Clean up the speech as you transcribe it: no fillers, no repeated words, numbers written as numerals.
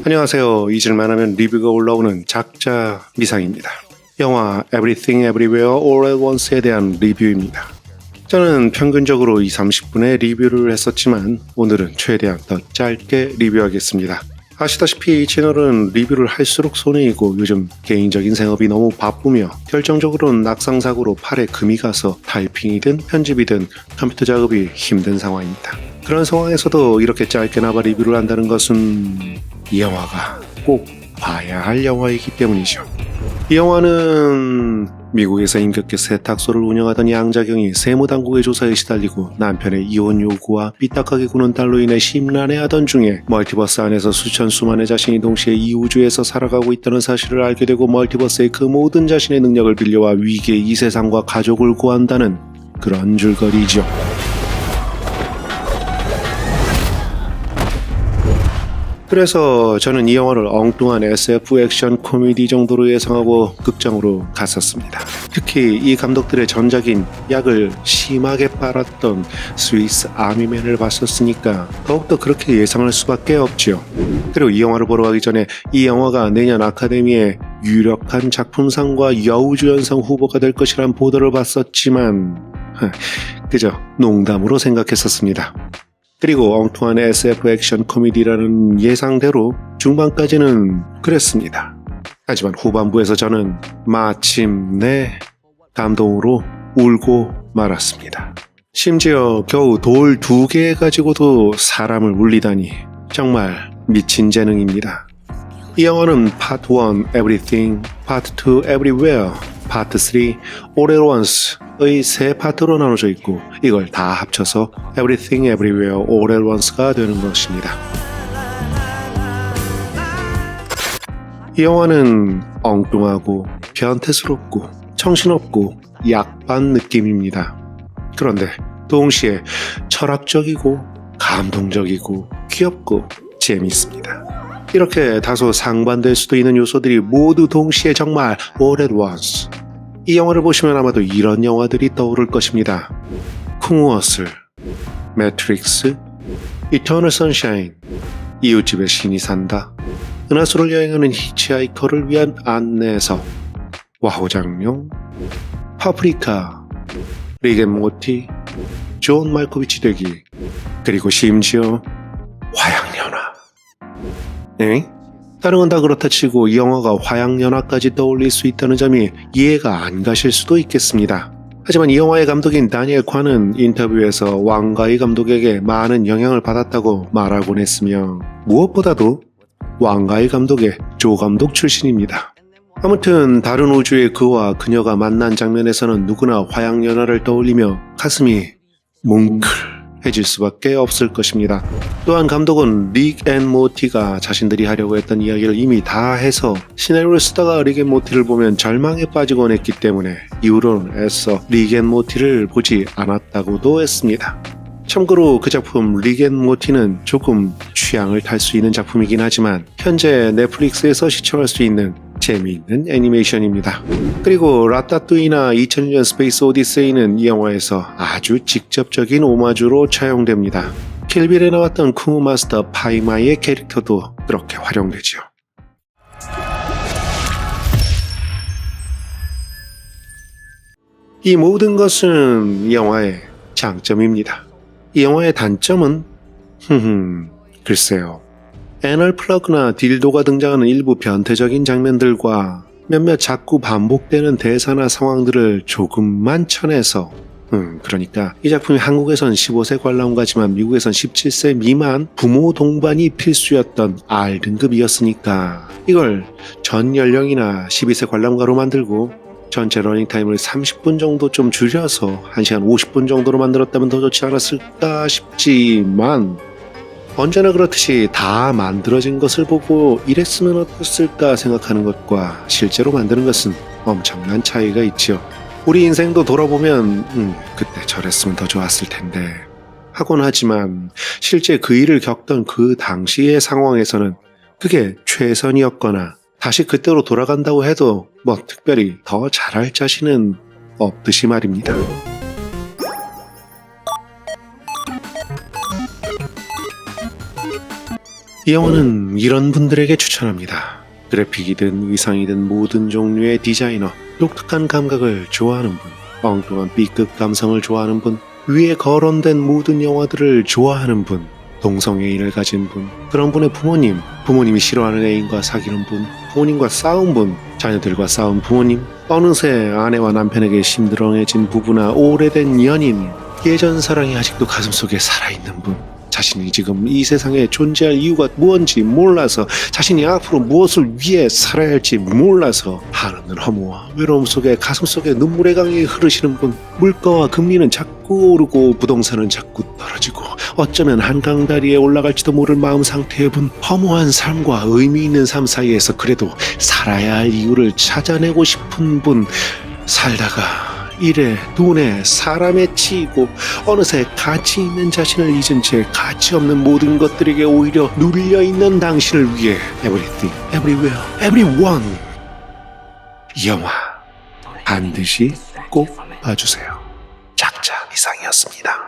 안녕하세요. 잊을만하면 리뷰가 올라오는 작자 미상입니다. 영화 Everything Everywhere All at Once에 대한 리뷰입니다. 저는 평균적으로 20-30분의 리뷰를 했었지만 오늘은 최대한 더 짧게 리뷰하겠습니다. 아시다시피 이 채널은 리뷰를 할수록 손해이고 요즘 개인적인 생업이 너무 바쁘며 결정적으로는 낙상사고로 팔에 금이 가서 타이핑이든 편집이든 컴퓨터 작업이 힘든 상황입니다. 그런 상황에서도 이렇게 짧게나마 리뷰를 한다는 것은 이 영화가 꼭 봐야 할 영화이기 때문이죠. 이 영화는 미국에서 임격계 세탁소를 운영하던 양자경이 세무당국의 조사에 시달리고 남편의 이혼 요구와 삐딱하게 구는 딸로 인해 심란해하던 중에 멀티버스 안에서 수천수만의 자신이 동시에 이 우주에서 살아가고 있다는 사실을 알게 되고 멀티버스의 그 모든 자신의 능력을 빌려와 위기의 이 세상과 가족을 구한다는 그런 줄거리죠. 그래서 저는 이 영화를 엉뚱한 SF 액션 코미디 정도로 예상하고 극장으로 갔었습니다. 특히 이 감독들의 전작인 약을 심하게 빨았던 스위스 아미맨을 봤었으니까 더욱더 그렇게 예상할 수밖에 없죠. 그리고 이 영화를 보러 가기 전에 이 영화가 내년 아카데미의 유력한 작품상과 여우주연상 후보가 될 것이란 보도를 봤었지만 그저 농담으로 생각했었습니다. 그리고 엉뚱한 SF 액션 코미디라는 예상대로 중반까지는 그랬습니다. 하지만 후반부에서 저는 마침내 감동으로 울고 말았습니다. 심지어 겨우 돌 2개 가지고도 사람을 울리다니 정말 미친 재능입니다. 이 영화는 파트 1 Everything, 파트 2 Everywhere, 파트 3 All at Once의 세 파트로 나눠져 있고 이걸 다 합쳐서 Everything Everywhere All at Once가 되는 것입니다. 이 영화는 엉뚱하고 변태스럽고 정신없고 약반 느낌입니다. 그런데 동시에 철학적이고 감동적이고 귀엽고 재미있습니다. 이렇게 다소 상반될 수도 있는 요소들이 모두 동시에 정말 all at once. 이 영화를 보시면 아마도 이런 영화들이 떠오를 것입니다. 쿵우어슬, 매트릭스, 이터널 선샤인, 이웃집에 신이 산다, 은하수를 여행하는 히치하이커를 위한 안내서, 와호장룡, 파프리카, 리겐모티, 존 말코비치 되기, 그리고 심지어 화양연화. 엥? 다른 건 다 그렇다 치고 이 영화가 화양연화까지 떠올릴 수 있다는 점이 이해가 안 가실 수도 있겠습니다. 하지만 이 영화의 감독인 다니엘 콴은 인터뷰에서 왕가이 감독에게 많은 영향을 받았다고 말하곤 했으며 무엇보다도 왕가이 감독의 조 감독 출신입니다. 아무튼 다른 우주의 그와 그녀가 만난 장면에서는 누구나 화양연화를 떠올리며 가슴이 뭉클해질 수밖에 없을 것입니다. 또한 감독은 릭 앤 모티가 자신들이 하려고 했던 이야기를 이미 다 해서 시나리오를 쓰다가 릭 앤 모티를 보면 절망에 빠지곤 했기 때문에 이후로는 애써 릭 앤 모티를 보지 않았다고도 했습니다. 참고로 그 작품 릭 앤 모티는 조금 취향을 탈 수 있는 작품이긴 하지만 현재 넷플릭스에서 시청할 수 있는 재미있는 애니메이션입니다. 그리고 라따뚜이나 2001년 스페이스 오디세이는 이 영화에서 아주 직접적인 오마주로 차용됩니다. 킬빌에 나왔던 쿵우 마스터 파이마이의 캐릭터도 그렇게 활용되죠. 이 모든 것은 이 영화의 장점입니다. 이 영화의 단점은 글쎄요. 애널 플러그나 딜도가 등장하는 일부 변태적인 장면들과 몇몇 자꾸 반복되는 대사나 상황들을 조금만 쳐내서 그러니까 이 작품이 한국에선 15세 관람가지만 미국에선 17세 미만 부모 동반이 필수였던 R등급이었으니까 이걸 전 연령이나 12세 관람가로 만들고 전체 러닝타임을 30분 정도 좀 줄여서 1시간 50분 정도로 만들었다면 더 좋지 않았을까 싶지만 언제나 그렇듯이 다 만들어진 것을 보고 이랬으면 어땠을까 생각하는 것과 실제로 만드는 것은 엄청난 차이가 있죠. 우리 인생도 돌아보면 그때 저랬으면 더 좋았을 텐데 하곤 하지만 실제 그 일을 겪던 그 당시의 상황에서는 그게 최선이었거나 다시 그때로 돌아간다고 해도 뭐 특별히 더 잘할 자신은 없듯이 말입니다. 이 영화는 이런 분들에게 추천합니다. 그래픽이든 의상이든 모든 종류의 디자이너, 독특한 감각을 좋아하는 분, 엉뚱한 B급 감성을 좋아하는 분, 위에 거론된 모든 영화들을 좋아하는 분, 동성애인을 가진 분, 그런 분의 부모님, 부모님이 싫어하는 애인과 사귀는 분, 부모님과 싸운 분, 자녀들과 싸운 부모님, 어느새 아내와 남편에게 심드렁해진 부부나 오래된 연인, 예전 사랑이 아직도 가슴속에 살아있는 분, 자신이 지금 이 세상에 존재할 이유가 무언지 몰라서, 자신이 앞으로 무엇을 위해 살아야 할지 몰라서 한없는 허무와 외로움 속에 가슴속에 눈물의 강이 흐르시는 분, 물가와 금리는 자꾸 오르고 부동산은 자꾸 떨어지고 어쩌면 한강 다리에 올라갈지도 모를 마음 상태의 분, 허무한 삶과 의미 있는 삶 사이에서 그래도 살아야 할 이유를 찾아내고 싶은 분, 살다가 일에, 돈에, 사람에 치이고 어느새 가치 있는 자신을 잊은 채 가치 없는 모든 것들에게 오히려 눌려있는 당신을 위해 Everything, Everywhere, Everyone, 이 영화 반드시 꼭 봐주세요. 작자 이상이었습니다.